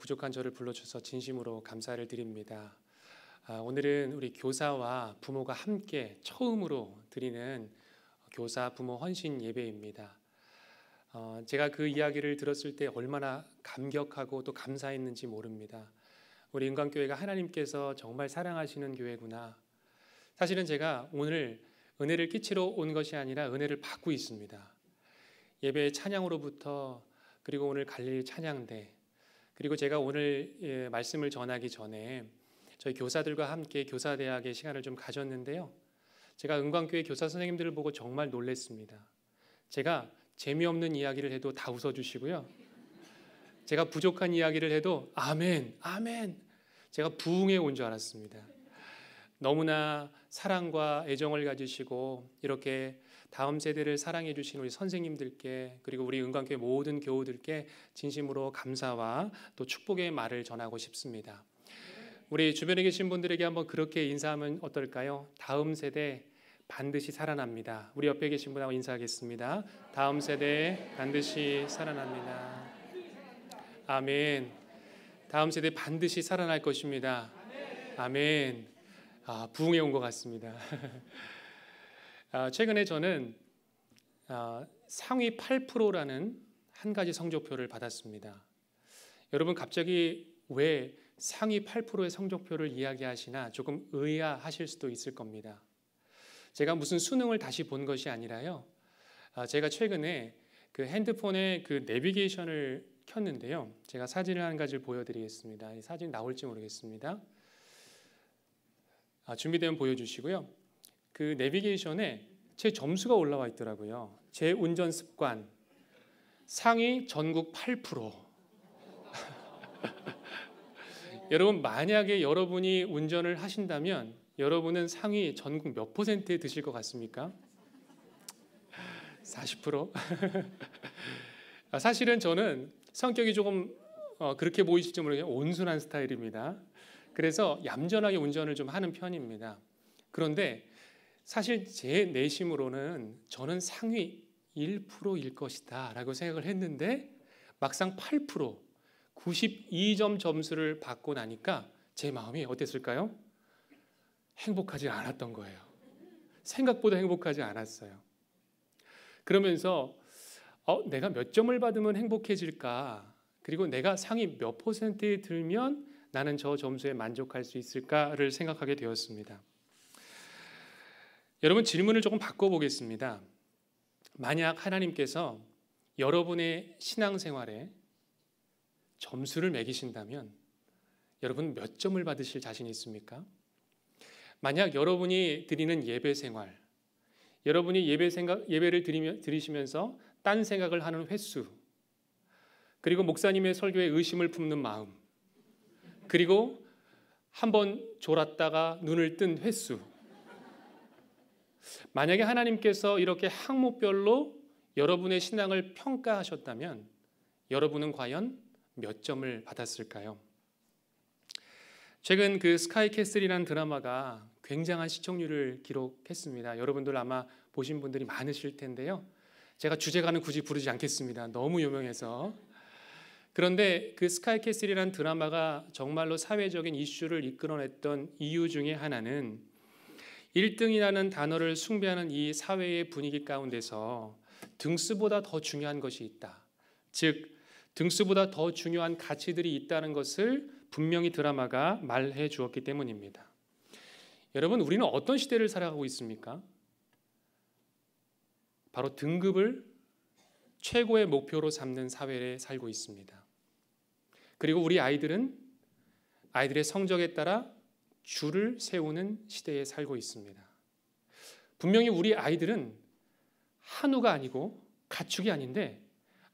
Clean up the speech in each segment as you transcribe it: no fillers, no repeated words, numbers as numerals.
부족한 저를 불러주셔서 진심으로 감사를 드립니다. 오늘은 우리 교사와 부모가 함께 처음으로 드리는 교사 부모 헌신 예배입니다. 제가 그 이야기를 들었을 때 얼마나 감격하고 또 감사했는지 모릅니다. 우리 은광교회가 하나님께서 정말 사랑하시는 교회구나. 사실은 제가 오늘 은혜를 끼치러 온 것이 아니라 은혜를 받고 있습니다. 예배 찬양으로부터 그리고 오늘 갈릴 찬양대, 그리고 제가 오늘 말씀을 전하기 전에 저희 교사들과 함께 교사대학의 시간을 좀 가졌는데요. 제가 은광교회 교사 선생님들을 보고 정말 놀랐습니다. 제가 재미없는 이야기를 해도 다 웃어주시고요. 제가 부족한 이야기를 해도 아멘, 아멘. 제가 부흥에 온 줄 알았습니다. 너무나 사랑과 애정을 가지시고 이렇게 다음 세대를 사랑해 주신 우리 선생님들께, 그리고 우리 은광교회 모든 교우들께 진심으로 감사와 또 축복의 말을 전하고 싶습니다. 우리 주변에 계신 분들에게 한번 그렇게 인사하면 어떨까요? 다음 세대 반드시 살아납니다. 우리 옆에 계신 분하고 인사하겠습니다. 다음 세대 반드시 살아납니다. 아멘. 다음 세대 반드시 살아날 것입니다. 아멘. 부흥에 온 것 같습니다. 최근에 저는 상위 8%라는 한 가지 성적표를 받았습니다. 여러분, 갑자기 왜 상위 8%의 성적표를 이야기하시나 조금 의아하실 수도 있을 겁니다. 제가 무슨 수능을 다시 본 것이 아니라요. 제가 최근에 그 핸드폰에 그 내비게이션을 켰는데요. 제가 사진을 한 가지를 보여드리겠습니다. 이 사진 나올지 모르겠습니다. 준비되면 보여주시고요. 그 내비게이션에 제 점수가 올라와 있더라고요. 제 운전 습관 상위 전국 8%. 여러분, 만약에 여러분이 운전을 하신다면 여러분은 상위 전국 몇 %에 드실 것 같습니까? 40%? 사실은 저는 성격이 조금 그렇게 보이실지 모르겠지만 온순한 스타일입니다. 그래서 얌전하게 운전을 좀 하는 편입니다. 그런데 사실 제 내심으로는 저는 상위 1%일 것이다 라고 생각을 했는데 막상 8%, 92점 점수를 받고 나니까 제 마음이 어땠을까요? 행복하지 않았던 거예요. 생각보다 행복하지 않았어요. 그러면서 내가 몇 점을 받으면 행복해질까? 그리고 내가 상위 몇 %에 들면 나는 저 점수에 만족할 수 있을까를 생각하게 되었습니다. 여러분, 질문을 조금 바꿔보겠습니다. 만약 하나님께서 여러분의 신앙생활에 점수를 매기신다면 여러분 몇 점을 받으실 자신이 있습니까? 만약 여러분이 드리는 예배 생활, 여러분이 예배를 드리시면서 딴 생각을 하는 횟수, 그리고 목사님의 설교에 의심을 품는 마음, 그리고 한번 졸았다가 눈을 뜬 횟수, 만약에 하나님께서 이렇게 항목별로 여러분의 신앙을 평가하셨다면 여러분은 과연 몇 점을 받았을까요? 최근 그 스카이캐슬이라는 드라마가 굉장한 시청률을 기록했습니다. 여러분들 아마 보신 분들이 많으실 텐데요. 제가 주제가는 굳이 부르지 않겠습니다. 너무 유명해서. 그런데 그 스카이캐슬이라는 드라마가 정말로 사회적인 이슈를 이끌어냈던 이유 중에 하나는 1등이라는 단어를 숭배하는 이 사회의 분위기 가운데서 등수보다 더 중요한 것이 있다. 즉, 등수보다 더 중요한 가치들이 있다는 것을 분명히 드라마가 말해 주었기 때문입니다. 여러분, 우리는 어떤 시대를 살아가고 있습니까? 바로 등급을 최고의 목표로 삼는 사회에 살고 있습니다. 그리고 우리 아이들은 아이들의 성적에 따라 줄을 세우는 시대에 살고 있습니다. 분명히 우리 아이들은 한우가 아니고 가축이 아닌데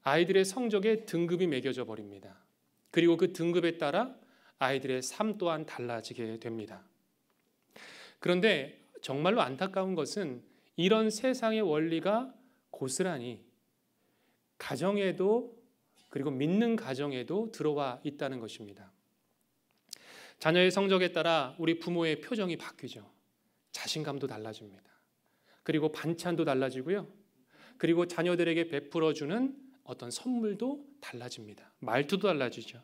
아이들의 성적에 등급이 매겨져 버립니다. 그리고 그 등급에 따라 아이들의 삶 또한 달라지게 됩니다. 그런데 정말로 안타까운 것은 이런 세상의 원리가 고스란히 가정에도, 그리고 믿는 가정에도 들어와 있다는 것입니다. 자녀의 성적에 따라 우리 부모의 표정이 바뀌죠. 자신감도 달라집니다. 그리고 반찬도 달라지고요. 그리고 자녀들에게 베풀어주는 어떤 선물도 달라집니다. 말투도 달라지죠.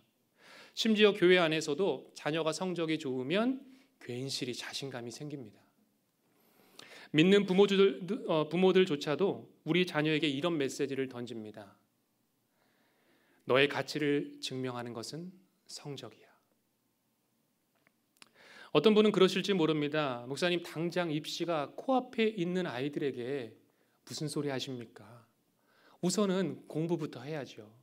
심지어 교회 안에서도 자녀가 성적이 좋으면 괜시리 자신감이 생깁니다. 믿는 부모들조차도 우리 자녀에게 이런 메시지를 던집니다. 너의 가치를 증명하는 것은 성적이야. 어떤 분은 그러실지 모릅니다. 목사님, 당장 입시가 코앞에 있는 아이들에게 무슨 소리 하십니까? 우선은 공부부터 해야죠.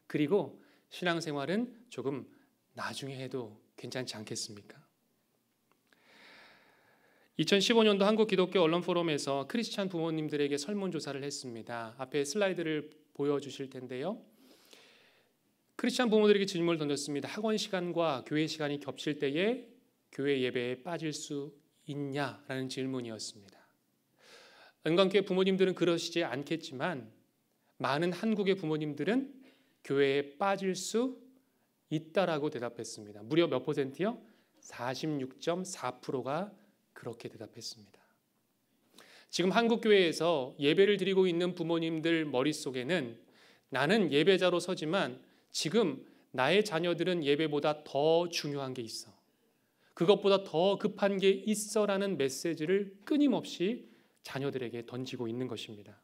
그리고 신앙생활은 조금 나중에 해도 괜찮지 않겠습니까? 2015년도 한국 기독교 언론 포럼에서 크리스찬 부모님들에게 설문조사를 했습니다. 앞에 슬라이드를 보여주실 텐데요. 크리스찬 부모들에게 질문을 던졌습니다. 학원 시간과 교회 시간이 겹칠 때에 교회 예배에 빠질 수 있냐라는 질문이었습니다. 은광교회 부모님들은 그러시지 않겠지만 많은 한국의 부모님들은 교회에 빠질 수 있다라고 대답했습니다. 무려 몇 퍼센트요? 46.4%가 그렇게 대답했습니다. 지금 한국 교회에서 예배를 드리고 있는 부모님들 머릿속에는 나는 예배자로 서지만 지금 나의 자녀들은 예배보다 더 중요한 게 있어. 그것보다 더 급한 게 있어라는 메시지를 끊임없이 자녀들에게 던지고 있는 것입니다.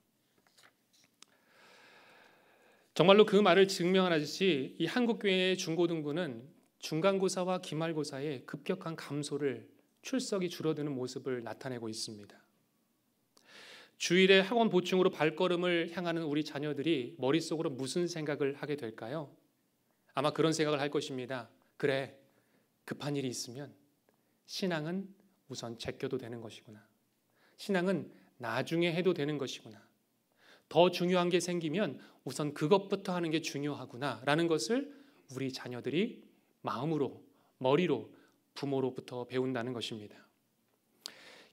정말로 그 말을 증명하듯이 이 한국교회의 중고등부는 중간고사와 기말고사의 급격한 감소를 출석이 줄어드는 모습을 나타내고 있습니다. 주일에 학원 보충으로 발걸음을 향하는 우리 자녀들이 머릿속으로 무슨 생각을 하게 될까요? 아마 그런 생각을 할 것입니다. 그래, 급한 일이 있으면 신앙은 우선 제껴도 되는 것이구나. 신앙은 나중에 해도 되는 것이구나. 더 중요한 게 생기면 우선 그것부터 하는 게 중요하구나 라는 것을 우리 자녀들이 마음으로, 머리로, 부모로부터 배운다는 것입니다.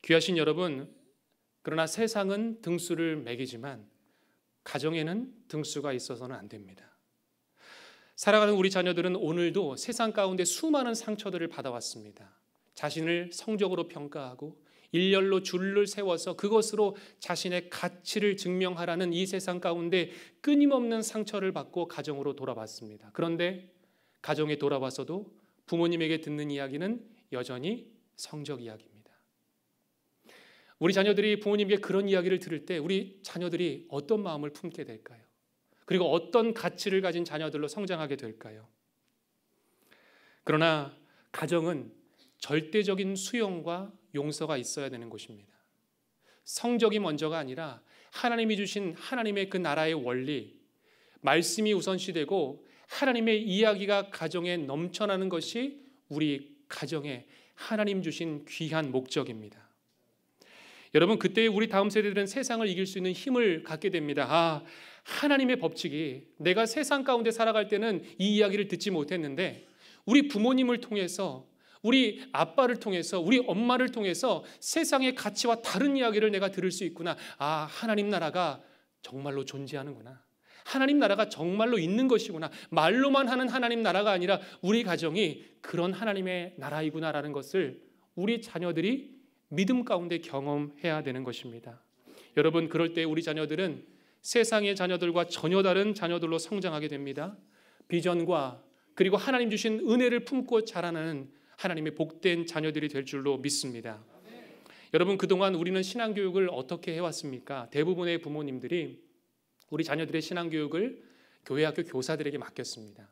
귀하신 여러분, 그러나 세상은 등수를 매기지만 가정에는 등수가 있어서는 안 됩니다. 살아가는 우리 자녀들은 오늘도 세상 가운데 수많은 상처들을 받아왔습니다. 자신을 성적으로 평가하고 일렬로 줄을 세워서 그것으로 자신의 가치를 증명하라는 이 세상 가운데 끊임없는 상처를 받고 가정으로 돌아왔습니다. 그런데 가정에 돌아와서도 부모님에게 듣는 이야기는 여전히 성적 이야기입니다. 우리 자녀들이 부모님에게 그런 이야기를 들을 때 우리 자녀들이 어떤 마음을 품게 될까요? 그리고 어떤 가치를 가진 자녀들로 성장하게 될까요? 그러나 가정은 절대적인 수용과 용서가 있어야 되는 곳입니다. 성적이 먼저가 아니라 하나님이 주신 하나님의 그 나라의 원리, 말씀이 우선시되고 하나님의 이야기가 가정에 넘쳐나는 것이 우리 가정에 하나님 주신 귀한 목적입니다. 여러분, 그때 우리 다음 세대들은 세상을 이길 수 있는 힘을 갖게 됩니다. 하나님의 법칙이 내가 세상 가운데 살아갈 때는 이 이야기를 듣지 못했는데 우리 부모님을 통해서, 우리 아빠를 통해서, 우리 엄마를 통해서 세상의 가치와 다른 이야기를 내가 들을 수 있구나. 하나님 나라가 정말로 존재하는구나. 하나님 나라가 정말로 있는 것이구나. 말로만 하는 하나님 나라가 아니라 우리 가정이 그런 하나님의 나라이구나라는 것을 우리 자녀들이 믿음 가운데 경험해야 되는 것입니다. 여러분, 그럴 때 우리 자녀들은 세상의 자녀들과 전혀 다른 자녀들로 성장하게 됩니다. 비전과 그리고 하나님 주신 은혜를 품고 자라나는 하나님의 복된 자녀들이 될 줄로 믿습니다. 여러분, 그동안 우리는 신앙교육을 어떻게 해왔습니까? 대부분의 부모님들이 우리 자녀들의 신앙교육을 교회학교 교사들에게 맡겼습니다.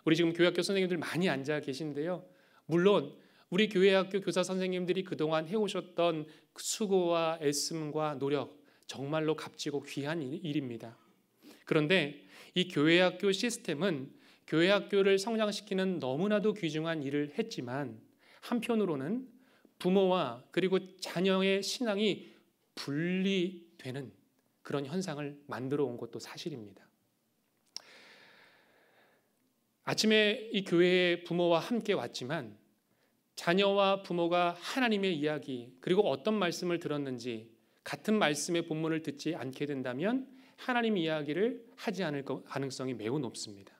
우리 지금 교회학교 선생님들 많이 앉아 계신데요. 물론 우리 교회학교 교사 선생님들이 그동안 해오셨던 수고와 애씀과 노력 정말로 값지고 귀한 일입니다. 그런데 이 교회학교 시스템은 교회학교를 성장시키는 너무나도 귀중한 일을 했지만 한편으로는 부모와 그리고 자녀의 신앙이 분리되는 그런 현상을 만들어 온 것도 사실입니다. 아침에 이 교회에 부모와 함께 왔지만 자녀와 부모가 하나님의 이야기 그리고 어떤 말씀을 들었는지 같은 말씀의 본문을 듣지 않게 된다면 하나님 이야기를 하지 않을 가능성이 매우 높습니다.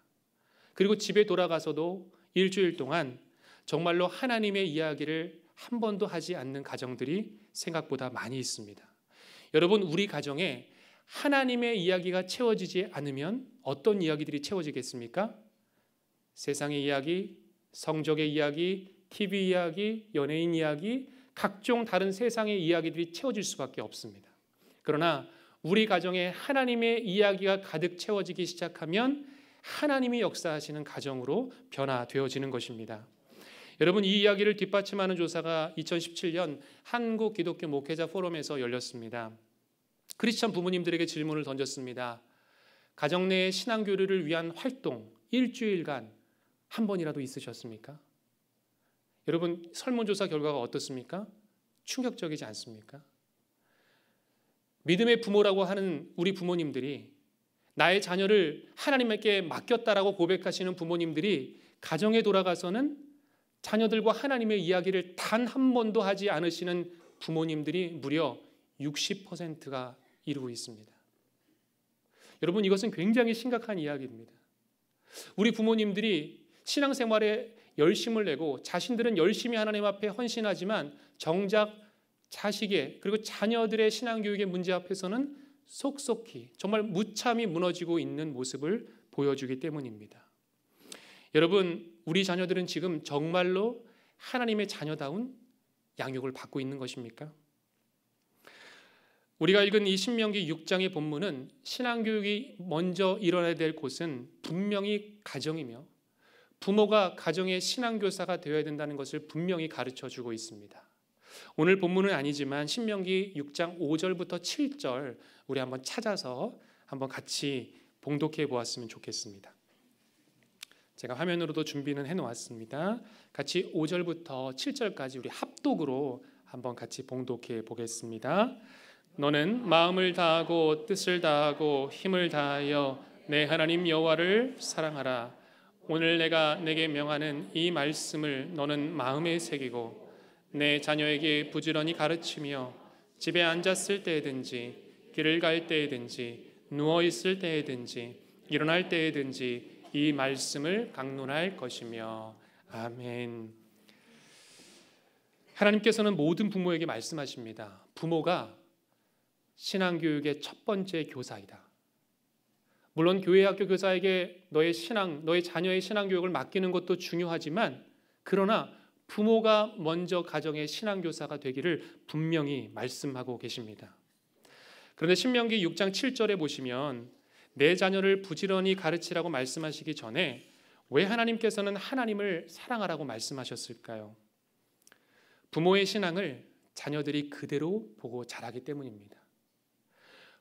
그리고 집에 돌아가서도 일주일 동안 정말로 하나님의 이야기를 한 번도 하지 않는 가정들이 생각보다 많이 있습니다. 여러분, 우리 가정에 하나님의 이야기가 채워지지 않으면 어떤 이야기들이 채워지겠습니까? 세상의 이야기, 성적의 이야기, TV 이야기, 연예인 이야기, 각종 다른 세상의 이야기들이 채워질 수밖에 없습니다. 그러나 우리 가정에 하나님의 이야기가 가득 채워지기 시작하면 하나님이 역사하시는 가정으로 변화되어지는 것입니다. 여러분, 이 이야기를 뒷받침하는 조사가 2017년 한국 기독교 목회자 포럼에서 열렸습니다. 크리스천 부모님들에게 질문을 던졌습니다. 가정 내의 신앙교류를 위한 활동 일주일간 한 번이라도 있으셨습니까? 여러분, 설문조사 결과가 어떻습니까? 충격적이지 않습니까? 믿음의 부모라고 하는 우리 부모님들이, 나의 자녀를 하나님께 맡겼다라고 고백하시는 부모님들이 가정에 돌아가서는 자녀들과 하나님의 이야기를 단 한 번도 하지 않으시는 부모님들이 무려 60%가 이루고 있습니다. 여러분, 이것은 굉장히 심각한 이야기입니다. 우리 부모님들이 신앙생활에 열심을 내고 자신들은 열심히 하나님 앞에 헌신하지만 정작 자식의 그리고 자녀들의 신앙교육의 문제 앞에서는 속속히 정말 무참히 무너지고 있는 모습을 보여주기 때문입니다. 여러분, 우리 자녀들은 지금 정말로 하나님의 자녀다운 양육을 받고 있는 것입니까? 우리가 읽은 이 신명기 6장의 본문은 신앙교육이 먼저 일어나야 될 곳은 분명히 가정이며 부모가 가정의 신앙교사가 되어야 된다는 것을 분명히 가르쳐주고 있습니다. 오늘 본문은 아니지만 신명기 6장 5절부터 7절 우리 한번 찾아서 한번 같이 봉독해 보았으면 좋겠습니다. 제가 화면으로도 준비는 해놓았습니다. 같이 5절부터 7절까지 우리 합독으로 한번 같이 봉독해 보겠습니다. 너는 마음을 다하고 뜻을 다하고 힘을 다하여 내 하나님 여호와를 사랑하라. 오늘 내가 내게 명하는 이 말씀을 너는 마음에 새기고 내 자녀에게 부지런히 가르치며 집에 앉았을 때든지 길을 갈 때든지 누워 있을 때든지 일어날 때든지 이 말씀을 강론할 것이며. 아멘. 하나님께서는 모든 부모에게 말씀하십니다. 부모가 신앙교육의 첫 번째 교사이다. 물론 교회 학교 교사에게 너의 자녀의 신앙교육을 맡기는 것도 중요하지만, 그러나 부모가 먼저 가정의 신앙교사가 되기를 분명히 말씀하고 계십니다. 그런데 신명기 6장 7절에 보시면 내 자녀를 부지런히 가르치라고 말씀하시기 전에 왜 하나님께서는 하나님을 사랑하라고 말씀하셨을까요? 부모의 신앙을 자녀들이 그대로 보고 자라기 때문입니다.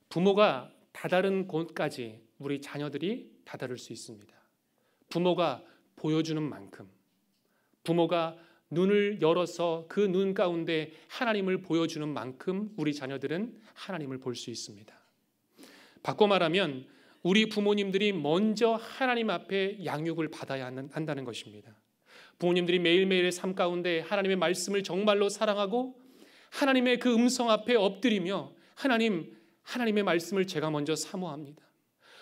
부모가 다다른 곳까지 우리 자녀들이 다다를 수 있습니다. 부모가 보여주는 만큼, 부모가 눈을 열어서 그 눈 가운데 하나님을 보여주는 만큼 우리 자녀들은 하나님을 볼 수 있습니다. 바꿔 말하면 우리 부모님들이 먼저 하나님 앞에 양육을 받아야 한다는 것입니다. 부모님들이 매일매일의 삶 가운데 하나님의 말씀을 정말로 사랑하고 하나님의 그 음성 앞에 엎드리며 하나님의 말씀을 제가 먼저 사모합니다.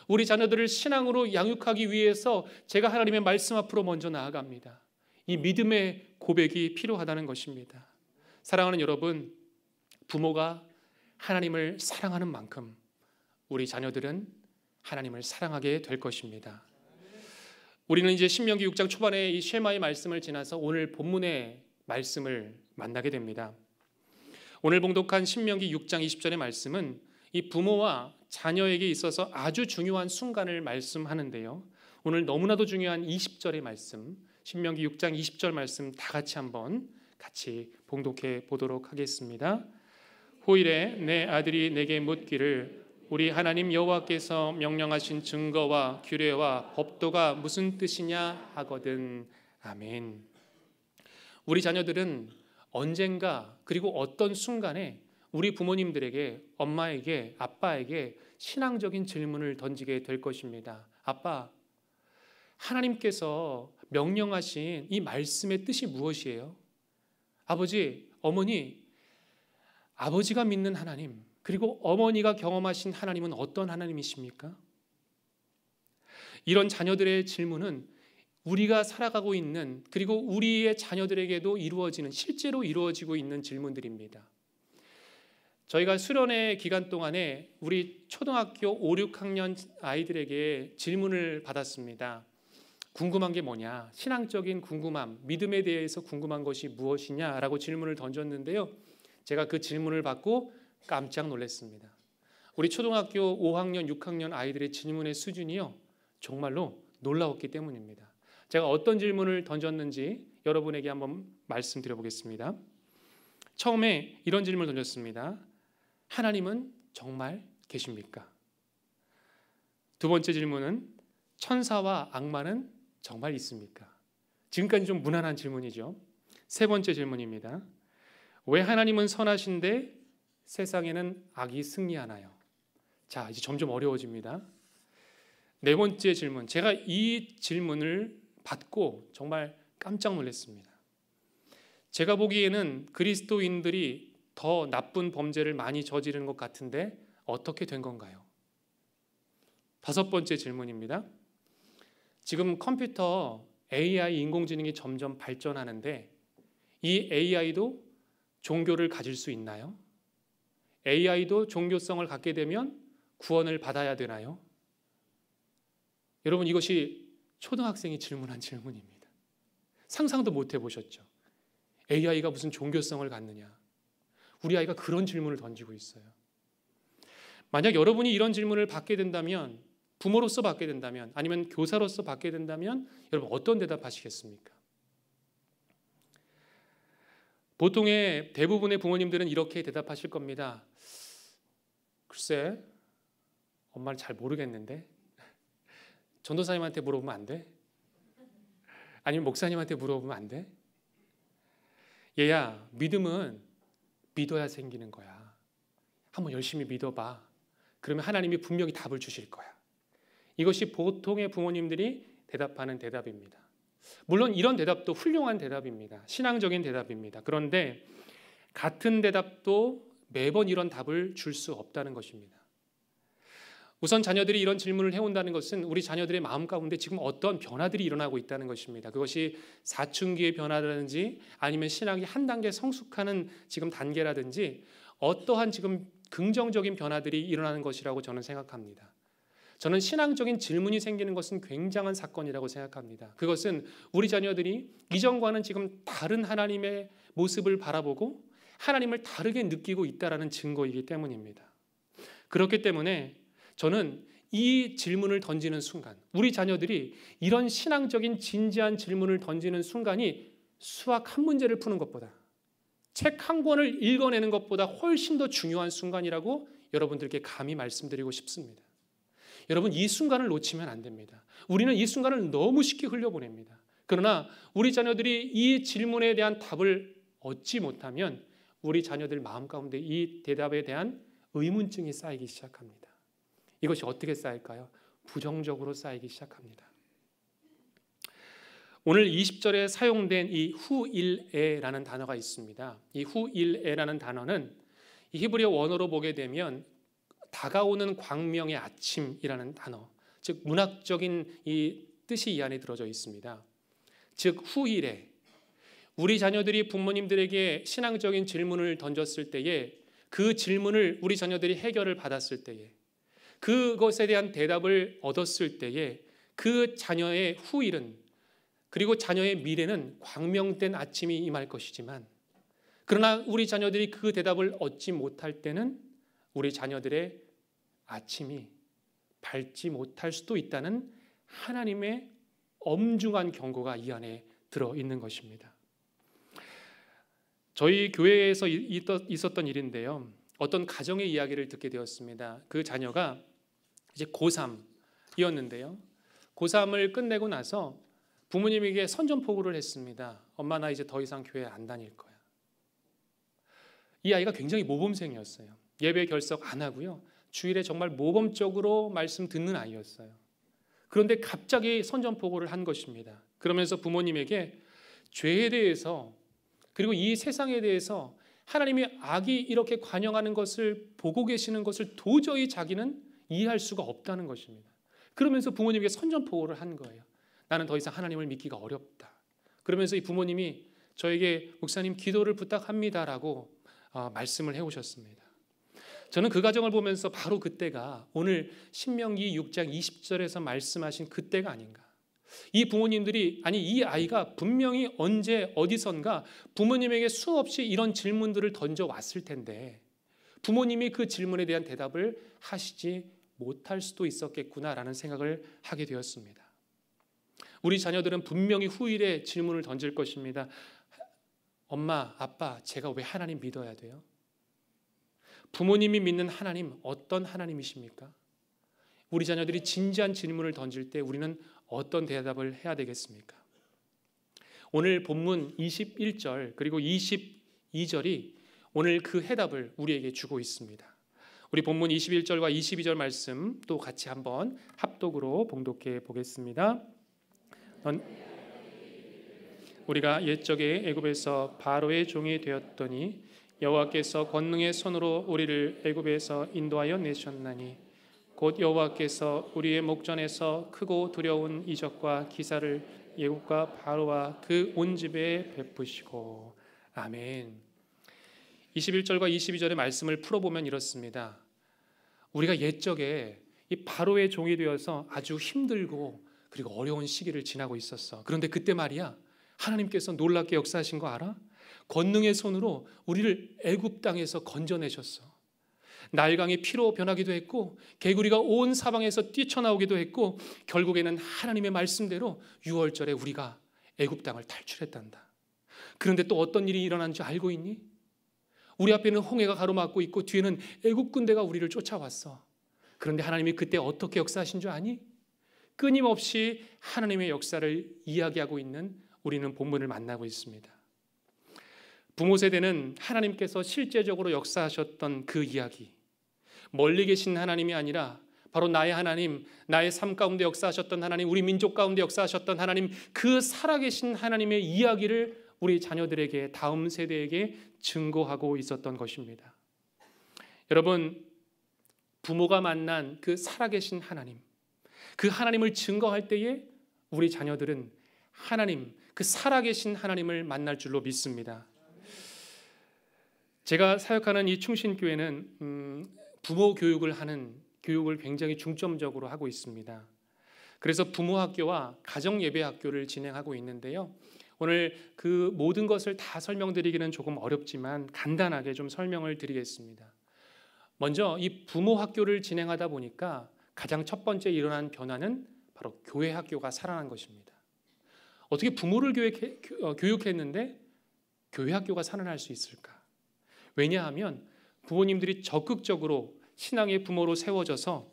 우리 자녀들을 신앙으로 양육하기 위해서 제가 하나님의 말씀 앞으로 먼저 나아갑니다. 이 믿음의 고백이 필요하다는 것입니다. 사랑하는 여러분, 부모가 하나님을 사랑하는 만큼 우리 자녀들은 하나님을 사랑하게 될 것입니다. 우리는 이제 신명기 6장 초반에 이 쉐마의 말씀을 지나서 오늘 본문의 말씀을 만나게 됩니다. 오늘 봉독한 신명기 6장 20절의 말씀은 이 부모와 자녀에게 있어서 아주 중요한 순간을 말씀하는데요. 오늘 너무나도 중요한 20절의 말씀, 신명기 6장 20절 말씀 다 같이 한번 같이 봉독해 보도록 하겠습니다. 후일에 내 아들이 내게 묻기를 우리 하나님 여호와께서 명령하신 증거와 규례와 법도가 무슨 뜻이냐 하거든. 아멘. 우리 자녀들은 언젠가 그리고 어떤 순간에 우리 부모님들에게, 엄마에게, 아빠에게 신앙적인 질문을 던지게 될 것입니다. 아빠, 하나님께서 명령하신 이 말씀의 뜻이 무엇이에요? 아버지, 어머니, 아버지가 믿는 하나님, 그리고 어머니가 경험하신 하나님은 어떤 하나님이십니까? 이런 자녀들의 질문은 우리가 살아가고 있는, 그리고 우리의 자녀들에게도 실제로 이루어지고 있는 질문들입니다. 저희가 수련회 기간 동안에 우리 초등학교 5, 6학년 아이들에게 질문을 받았습니다. 궁금한 게 뭐냐? 신앙적인 궁금함, 믿음에 대해서 궁금한 것이 무엇이냐라고 질문을 던졌는데요. 제가 그 질문을 받고 깜짝 놀랐습니다. 우리 초등학교 5학년, 6학년 아이들의 질문의 수준이요. 정말로 놀라웠기 때문입니다. 제가 어떤 질문을 던졌는지 여러분에게 한번 말씀드려 보겠습니다. 처음에 이런 질문을 던졌습니다. 하나님은 정말 계십니까? 두 번째 질문은 천사와 악마는 정말 있습니까? 지금까지 좀 무난한 질문이죠. 세 번째 질문입니다. 왜 하나님은 선하신데 세상에는 악이 승리하나요? 자, 이제 점점 어려워집니다. 네 번째 질문. 제가 이 질문을 받고 정말 깜짝 놀랐습니다. 제가 보기에는 그리스도인들이 더 나쁜 범죄를 많이 저지르는 것 같은데 어떻게 된 건가요? 다섯 번째 질문입니다. 지금 컴퓨터, AI, 인공지능이 점점 발전하는데 이 AI도 종교를 가질 수 있나요? AI도 종교성을 갖게 되면 구원을 받아야 되나요? 여러분, 이것이 초등학생이 질문한 질문입니다. 상상도 못 해보셨죠? AI가 무슨 종교성을 갖느냐? 우리 아이가 그런 질문을 던지고 있어요. 만약 여러분이 이런 질문을 받게 된다면, 부모로서 받게 된다면, 아니면 교사로서 받게 된다면 여러분 어떤 대답하시겠습니까? 보통의 대부분의 부모님들은 이렇게 대답하실 겁니다. 글쎄, 엄마를 잘 모르겠는데 전도사님한테 물어보면 안 돼? 아니면 목사님한테 물어보면 안 돼? 얘야, 믿음은 믿어야 생기는 거야. 한번 열심히 믿어봐. 그러면 하나님이 분명히 답을 주실 거야. 이것이 보통의 부모님들이 대답하는 대답입니다. 물론 이런 대답도 훌륭한 대답입니다. 신앙적인 대답입니다. 그런데 같은 대답도 매번 이런 답을 줄 수 없다는 것입니다. 우선 자녀들이 이런 질문을 해온다는 것은 우리 자녀들의 마음 가운데 지금 어떤 변화들이 일어나고 있다는 것입니다. 그것이 사춘기의 변화라든지 아니면 신앙이 한 단계 성숙하는 지금 단계라든지 어떠한 지금 긍정적인 변화들이 일어나는 것이라고 저는 생각합니다. 저는 신앙적인 질문이 생기는 것은 굉장한 사건이라고 생각합니다. 그것은 우리 자녀들이 이전과는 지금 다른 하나님의 모습을 바라보고 하나님을 다르게 느끼고 있다는 증거이기 때문입니다. 그렇기 때문에 저는 이 질문을 던지는 순간, 우리 자녀들이 이런 신앙적인 진지한 질문을 던지는 순간이 수학 한 문제를 푸는 것보다, 책 한 권을 읽어내는 것보다 훨씬 더 중요한 순간이라고 여러분들께 감히 말씀드리고 싶습니다. 여러분, 이 순간을 놓치면 안 됩니다. 우리는 이 순간을 너무 쉽게 흘려보냅니다. 그러나 우리 자녀들이 이 질문에 대한 답을 얻지 못하면 우리 자녀들 마음 가운데 이 대답에 대한 의문증이 쌓이기 시작합니다. 이것이 어떻게 쌓일까요? 부정적으로 쌓이기 시작합니다. 오늘 20절에 사용된 이 후일에라는 단어가 있습니다. 이 후일에라는 단어는 이 히브리어 원어로 보게 되면 다가오는 광명의 아침이라는 단어, 즉 문학적인 이 뜻이 이 안에 들어져 있습니다. 즉 후일에 우리 자녀들이 부모님들에게 신앙적인 질문을 던졌을 때에 그 질문을 우리 자녀들이 해결을 받았을 때에 그것에 대한 대답을 얻었을 때에 그 자녀의 후일은 그리고 자녀의 미래는 광명된 아침이 임할 것이지만 그러나 우리 자녀들이 그 대답을 얻지 못할 때는 우리 자녀들의 아침이 밝지 못할 수도 있다는 하나님의 엄중한 경고가 이 안에 들어있는 것입니다. 저희 교회에서 있었던 일인데요. 어떤 가정의 이야기를 듣게 되었습니다. 그 자녀가 이제 고3이었는데요. 고3을 끝내고 나서 부모님에게 선전포고를 했습니다. 엄마, 나 이제 더 이상 교회 안 다닐 거야. 이 아이가 굉장히 모범생이었어요. 예배 결석 안 하고요. 주일에 정말 모범적으로 말씀 듣는 아이였어요. 그런데 갑자기 선전포고를 한 것입니다. 그러면서 부모님에게 죄에 대해서 그리고 이 세상에 대해서 하나님이 악이 이렇게 관영하는 것을 보고 계시는 것을 도저히 자기는 이해할 수가 없다는 것입니다. 그러면서 부모님에게 선전포고를 한 거예요. 나는 더 이상 하나님을 믿기가 어렵다. 그러면서 이 부모님이 저에게 목사님 기도를 부탁합니다라고 말씀을 해오셨습니다. 저는 그 가정을 보면서 바로 그때가 오늘 신명기 6장 20절에서 말씀하신 그때가 아닌가. 이 부모님들이, 아니 이 아이가 분명히 언제 어디선가 부모님에게 수없이 이런 질문들을 던져왔을 텐데 부모님이 그 질문에 대한 대답을 하시지 못할 수도 있었겠구나라는 생각을 하게 되었습니다. 우리 자녀들은 분명히 후일에 질문을 던질 것입니다. 엄마, 아빠, 제가 왜 하나님 믿어야 돼요? 부모님이 믿는 하나님 어떤 하나님이십니까? 우리 자녀들이 진지한 질문을 던질 때 우리는 어떤 대답을 해야 되겠습니까? 오늘 본문 21절 그리고 22절이 오늘 그 해답을 우리에게 주고 있습니다. 우리 본문 21절과 22절 말씀 또 같이 한번 합독으로 봉독해 보겠습니다. 우리가 옛적에 애굽에서 바로의 종이 되었더니 여호와께서 권능의 손으로 우리를 애굽에서 인도하여 내셨나니 곧 여호와께서 우리의 목전에서 크고 두려운 이적과 기사를 애굽과 바로와 그 온 집에 베푸시고. 아멘. 21절과 22절의 말씀을 풀어보면 이렇습니다. 우리가 옛적에 이 바로의 종이 되어서 아주 힘들고 그리고 어려운 시기를 지나고 있었어. 그런데 그때 말이야, 하나님께서 놀랍게 역사하신 거 알아? 권능의 손으로 우리를 애굽 땅에서 건져내셨어. 나일강이 피로 변하기도 했고 개구리가 온 사방에서 뛰쳐나오기도 했고 결국에는 하나님의 말씀대로 6월절에 우리가 애굽 땅을 탈출했단다. 그런데 또 어떤 일이 일어난 줄 알고 있니? 우리 앞에는 홍해가 가로막고 있고 뒤에는 애굽 군대가 우리를 쫓아왔어. 그런데 하나님이 그때 어떻게 역사하신 줄 아니? 끊임없이 하나님의 역사를 이야기하고 있는 우리는 본문을 만나고 있습니다. 부모 세대는 하나님께서 실제적으로 역사하셨던 그 이야기, 멀리 계신 하나님이 아니라 바로 나의 하나님, 나의 삶 가운데 역사하셨던 하나님, 우리 민족 가운데 역사하셨던 하나님, 그 살아계신 하나님의 이야기를 우리 자녀들에게, 다음 세대에게 증거하고 있었던 것입니다. 여러분, 부모가 만난 그 살아계신 하나님, 그 하나님을 증거할 때에 우리 자녀들은 하나님, 그 살아계신 하나님을 만날 줄로 믿습니다. 제가 사역하는 이 충신교회는 부모 교육을 굉장히 중점적으로 하고 있습니다. 그래서 부모학교와 가정예배학교를 진행하고 있는데요. 오늘 그 모든 것을 다 설명드리기는 조금 어렵지만 간단하게 좀 설명을 드리겠습니다. 먼저 이 부모학교를 진행하다 보니까 가장 첫 번째 일어난 변화는 바로 교회학교가 살아난 것입니다. 어떻게 부모를 교육했는데 교회학교가 살아날 수 있을까? 왜냐하면 부모님들이 적극적으로 신앙의 부모로 세워져서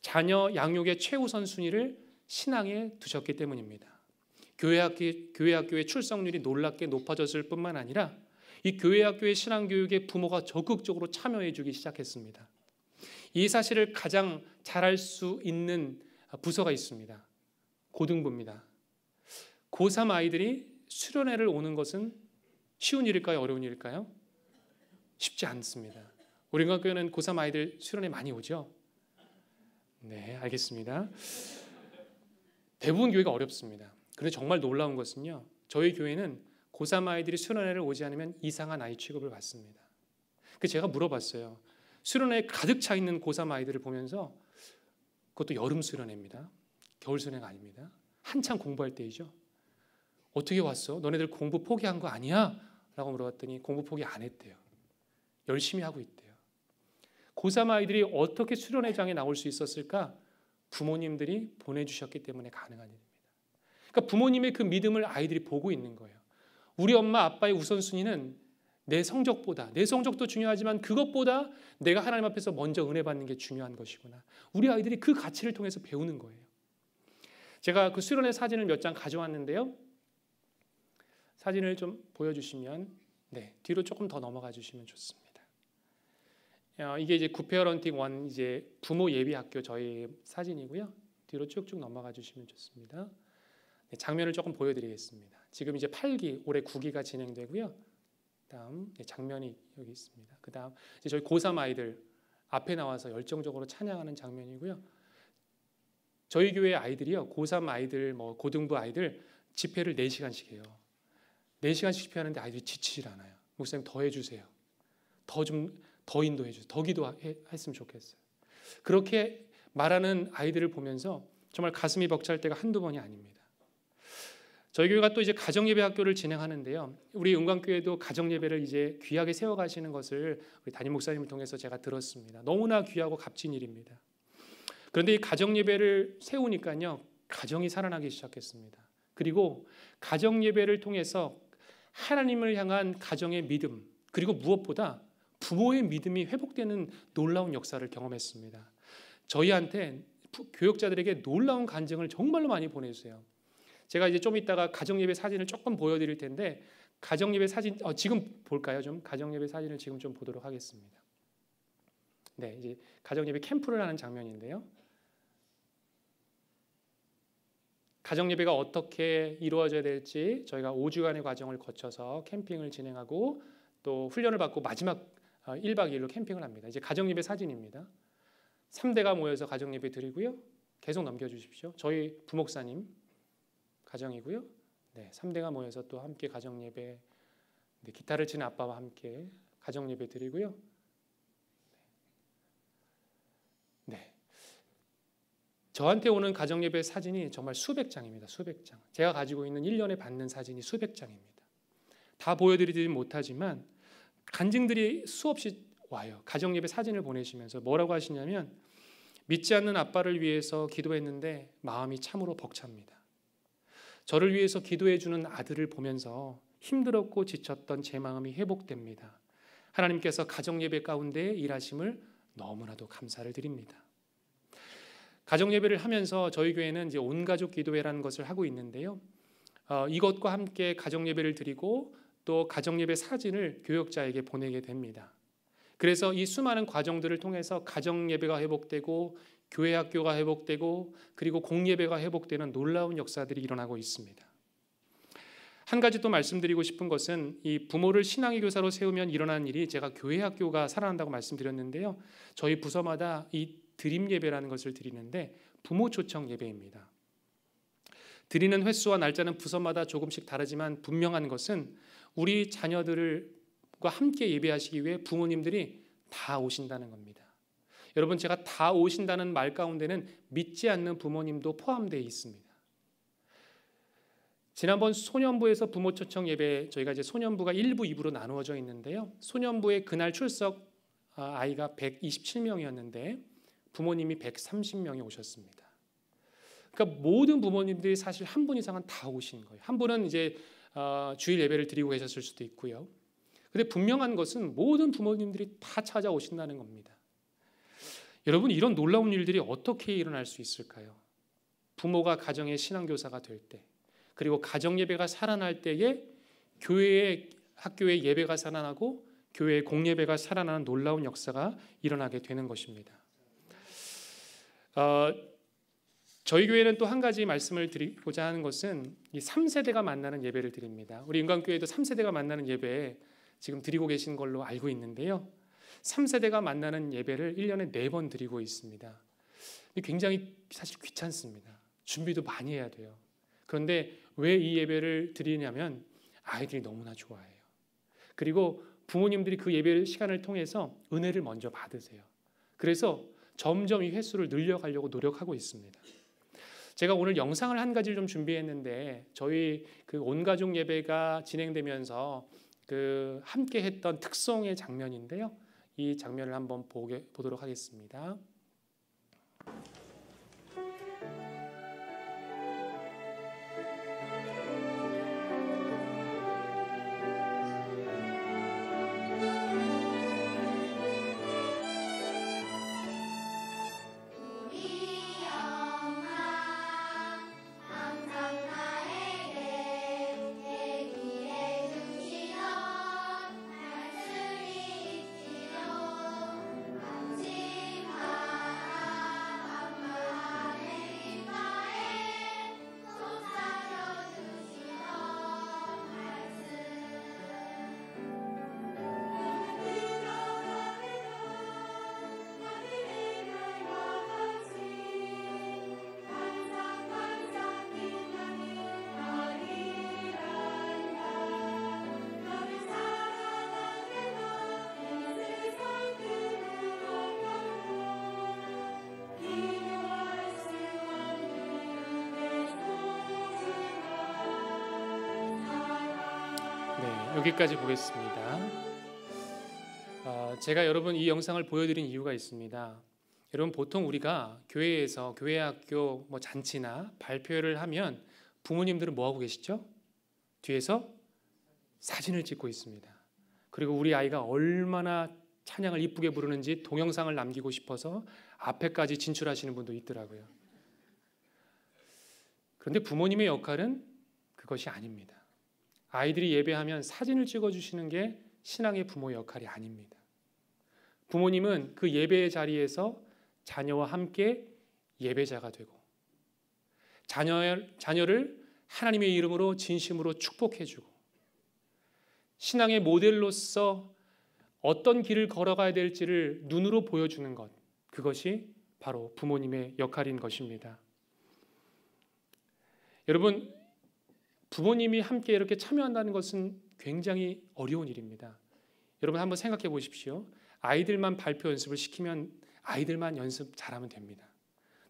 자녀 양육의 최우선 순위를 신앙에 두셨기 때문입니다. 교회학교의 출석률이 놀랍게 높아졌을 뿐만 아니라 이 교회학교의 신앙교육에 부모가 적극적으로 참여해 주기 시작했습니다. 이 사실을 가장 잘할 수 있는 부서가 있습니다. 고등부입니다. 고3 아이들이 수련회를 오는 것은 쉬운 일일까요? 어려운 일일까요? 쉽지 않습니다. 우리 학교는 고3 아이들 수련회 많이 오죠? 네, 알겠습니다. 대부분 교회가 어렵습니다. 그런데 정말 놀라운 것은요, 저희 교회는 고3 아이들이 수련회를 오지 않으면 이상한 아이 취급을 받습니다. 그래서 제가 물어봤어요. 수련회에 가득 차 있는 고3 아이들을 보면서, 그것도 여름 수련회입니다. 겨울 수련회가 아닙니다. 한창 공부할 때이죠. 어떻게 왔어? 너네들 공부 포기한 거 아니야? 라고 물어봤더니 공부 포기 안 했대요. 열심히 하고 있대요. 고3 아이들이 어떻게 수련회장에 나올 수 있었을까? 부모님들이 보내주셨기 때문에 가능한 일입니다. 그러니까 부모님의 그 믿음을 아이들이 보고 있는 거예요. 우리 엄마 아빠의 우선순위는 내 성적보다, 내 성적도 중요하지만 그것보다 내가 하나님 앞에서 먼저 은혜 받는 게 중요한 것이구나. 우리 아이들이 그 가치를 통해서 배우는 거예요. 제가 그 수련회 사진을 몇 장 가져왔는데요. 사진을 좀 보여주시면, 네, 뒤로 조금 더 넘어가 주시면 좋습니다. 이게 이제 구페어런팅 원 이제 부모 예비 학교 저희 사진이고요. 뒤로 쭉쭉 넘어가 주시면 좋습니다. 네, 장면을 조금 보여드리겠습니다. 지금 이제 8기, 올해 9기가 진행되고요. 다음 장면이 여기 있습니다. 그 다음 이제 저희 고3 아이들 앞에 나와서 열정적으로 찬양하는 장면이고요. 저희 교회 아이들이요, 고3 아이들, 뭐 고등부 아이들 집회를 4시간씩 해요. 4시간씩 집회하는데 아이들이 지치질 않아요. 목사님 더 해주세요. 더 인도해 주세요. 더 기도했으면 좋겠어요. 그렇게 말하는 아이들을 보면서 정말 가슴이 벅찰 때가 한두 번이 아닙니다. 저희 교회가 또 이제 가정예배 학교를 진행하는데요. 우리 은광교회도 가정예배를 이제 귀하게 세워가시는 것을 우리 담임 목사님을 통해서 제가 들었습니다. 너무나 귀하고 값진 일입니다. 그런데 이 가정예배를 세우니까요, 가정이 살아나기 시작했습니다. 그리고 가정예배를 통해서 하나님을 향한 가정의 믿음, 그리고 무엇보다 부모의 믿음이 회복되는 놀라운 역사를 경험했습니다. 저희한테 교역자들에게 놀라운 간증을 정말로 많이 보내주세요. 제가 이제 좀 이따가 가정예배 사진을 조금 보여드릴 텐데, 가정예배 사진 지금 볼까요? 좀 가정예배 사진을 지금 좀 보도록 하겠습니다. 네, 이제 가정예배 캠프를 하는 장면인데요. 가정예배가 어떻게 이루어져야 될지 저희가 5주간의 과정을 거쳐서 캠핑을 진행하고 또 훈련을 받고 마지막 1박 2일로 캠핑을 합니다. 이제 가정예배 사진입니다. 3대가 모여서 가정예배 드리고요. 계속 넘겨주십시오. 저희 부목사님 가정이고요. 네, 3대가 모여서 또 함께 가정예배, 네, 기타를 치는 아빠와 함께 가정예배 드리고요. 네. 저한테 오는 가정예배 사진이 정말 수백 장입니다. 수백 장. 제가 가지고 있는 1년에 받는 사진이 수백 장입니다. 다 보여드리지 못하지만 간증들이 수없이 와요. 가정예배 사진을 보내시면서 뭐라고 하시냐면, 믿지 않는 아빠를 위해서 기도했는데 마음이 참으로 벅찹니다. 저를 위해서 기도해 주는 아들을 보면서 힘들었고 지쳤던 제 마음이 회복됩니다. 하나님께서 가정예배 가운데 일하심을 너무나도 감사를 드립니다. 가정예배를 하면서 저희 교회는 이제 온가족 기도회라는 것을 하고 있는데요. 이것과 함께 가정예배를 드리고 또 가정예배 사진을 교역자에게 보내게 됩니다. 그래서 이 수많은 과정들을 통해서 가정예배가 회복되고 교회 학교가 회복되고 그리고 공예배가 회복되는 놀라운 역사들이 일어나고 있습니다. 한 가지 또 말씀드리고 싶은 것은 이 부모를 신앙의 교사로 세우면 일어나는 일이, 제가 교회 학교가 살아난다고 말씀드렸는데요. 저희 부서마다 이 드림 예배라는 것을 드리는데 부모 초청 예배입니다. 드리는 횟수와 날짜는 부서마다 조금씩 다르지만 분명한 것은 우리 자녀들과 함께 예배하시기 위해 부모님들이 다 오신다는 겁니다. 여러분, 제가 다 오신다는 말 가운데는 믿지 않는 부모님도 포함되어 있습니다. 지난번 소년부에서 부모 초청 예배, 저희가 이제 소년부가 1부, 2부로 나누어져 있는데요. 소년부의 그날 출석 아이가 127명이었는데 부모님이 130명이 오셨습니다. 그러니까 모든 부모님들이 사실 한 분 이상은 다 오신 거예요. 한 분은 이제 주일 예배를 드리고 계셨을 수도 있고요. 근데 분명한 것은 모든 부모님들이 다 찾아오신다는 겁니다. 여러분, 이런 놀라운 일들이 어떻게 일어날 수 있을까요? 부모가 가정의 신앙교사가 될 때, 그리고 가정예배가 살아날 때에 교회의 학교의 예배가 살아나고 교회의 공예배가 살아나는 놀라운 역사가 일어나게 되는 것입니다. 저희 교회는 또 한 가지 말씀을 드리고자 하는 것은 이 3세대가 만나는 예배를 드립니다. 우리 은광교회도 3세대가 만나는 예배 지금 드리고 계신 걸로 알고 있는데요. 3세대가 만나는 예배를 1년에 4번 드리고 있습니다. 굉장히 사실 귀찮습니다. 준비도 많이 해야 돼요. 그런데 왜 이 예배를 드리냐면 아이들이 너무나 좋아해요. 그리고 부모님들이 그 예배 시간을 통해서 은혜를 먼저 받으세요. 그래서 점점 이 횟수를 늘려가려고 노력하고 있습니다. 제가 오늘 영상을 한 가지를 좀 준비했는데 저희 그 온가족 예배가 진행되면서 그 함께 했던 특송의 장면인데요. 이 장면을 한번 보도록 하겠습니다. 네, 여기까지 보겠습니다. 제가 여러분 이 영상을 보여드린 이유가 있습니다. 여러분 보통 우리가 교회에서 교회 학교 잔치나 발표를 하면 부모님들은 뭐 하고 계시죠? 뒤에서 사진을 찍고 있습니다. 그리고 우리 아이가 얼마나 찬양을 이쁘게 부르는지 동영상을 남기고 싶어서 앞에까지 진출하시는 분도 있더라고요. 그런데 부모님의 역할은 그것이 아닙니다. 아이들이 예배하면 사진을 찍어주시는 게 신앙의 부모의 역할이 아닙니다. 부모님은 그 예배의 자리에서 자녀와 함께 예배자가 되고 자녀를 하나님의 이름으로 진심으로 축복해주고 신앙의 모델로서 어떤 길을 걸어가야 될지를 눈으로 보여주는 것, 그것이 바로 부모님의 역할인 것입니다. 여러분, 부모님이 함께 이렇게 참여한다는 것은 굉장히 어려운 일입니다. 여러분 한번 생각해 보십시오. 아이들만 발표 연습을 시키면 아이들만 연습 잘하면 됩니다.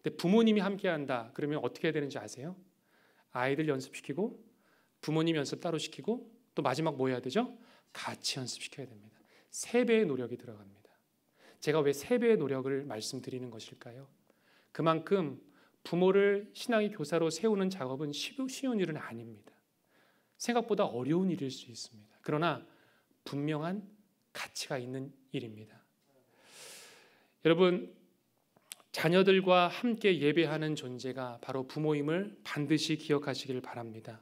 근데 부모님이 함께한다 그러면 어떻게 해야 되는지 아세요? 아이들 연습시키고 부모님 연습 따로 시키고 또 마지막 뭐 해야 되죠? 같이 연습시켜야 됩니다. 3배의 노력이 들어갑니다. 제가 왜 3배의 노력을 말씀드리는 것일까요? 그만큼 부모를 신앙의 교사로 세우는 작업은 쉬운 일은 아닙니다. 생각보다 어려운 일일 수 있습니다. 그러나 분명한 가치가 있는 일입니다. 여러분, 자녀들과 함께 예배하는 존재가 바로 부모임을 반드시 기억하시길 바랍니다.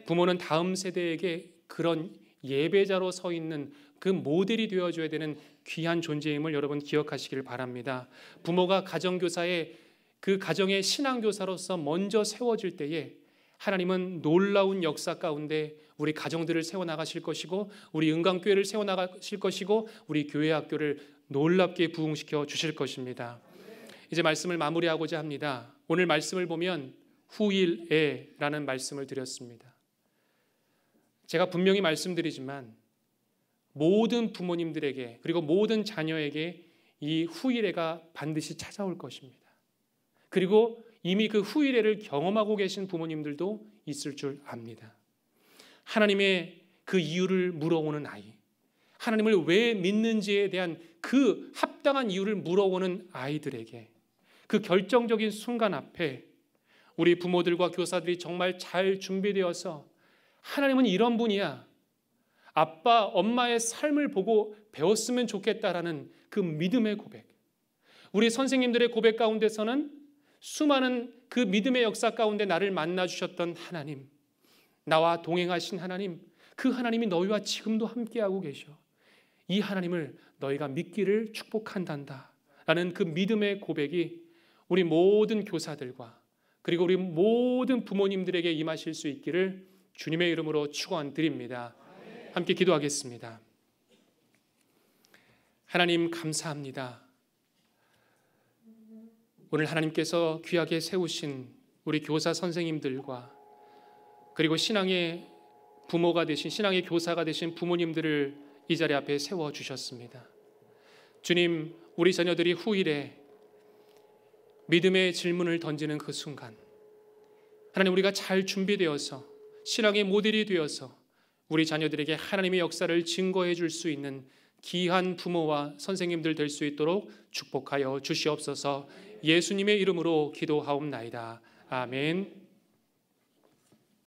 부모는 다음 세대에게 그런 예배자로 서 있는 그 모델이 되어줘야 되는 귀한 존재임을 여러분 기억하시길 바랍니다. 부모가 가정교사의 그 가정의 신앙교사로서 먼저 세워질 때에 하나님은 놀라운 역사 가운데 우리 가정들을 세워나가실 것이고 우리 은강교회를 세워나가실 것이고 우리 교회 학교를 놀랍게 부흥시켜 주실 것입니다. 이제 말씀을 마무리하고자 합니다. 오늘 말씀을 보면 후일에라는 말씀을 드렸습니다. 제가 분명히 말씀드리지만 모든 부모님들에게 그리고 모든 자녀에게 이 후일에가 반드시 찾아올 것입니다. 그리고 이미 그 후일에를 경험하고 계신 부모님들도 있을 줄 압니다. 하나님의 그 이유를 물어오는 아이, 하나님을 왜 믿는지에 대한 그 합당한 이유를 물어오는 아이들에게 그 결정적인 순간 앞에 우리 부모들과 교사들이 정말 잘 준비되어서 하나님은 이런 분이야, 아빠, 엄마의 삶을 보고 배웠으면 좋겠다라는 그 믿음의 고백, 우리 선생님들의 고백 가운데서는 수많은 그 믿음의 역사 가운데 나를 만나주셨던 하나님, 나와 동행하신 하나님, 그 하나님이 너희와 지금도 함께하고 계셔. 이 하나님을 너희가 믿기를 축복한단다 라는 그 믿음의 고백이 우리 모든 교사들과 그리고 우리 모든 부모님들에게 임하실 수 있기를 주님의 이름으로 축원드립니다. 함께 기도하겠습니다. 하나님 감사합니다. 오늘 하나님께서 귀하게 세우신 우리 교사 선생님들과 그리고 신앙의 부모가 되신 신앙의 교사가 되신 부모님들을 이 자리 앞에 세워주셨습니다. 주님, 우리 자녀들이 후일에 믿음의 질문을 던지는 그 순간 하나님, 우리가 잘 준비되어서 신앙의 모델이 되어서 우리 자녀들에게 하나님의 역사를 증거해 줄 수 있는 귀한 부모와 선생님들 될 수 있도록 축복하여 주시옵소서. 예수님의 이름으로 기도하옵나이다. 아멘.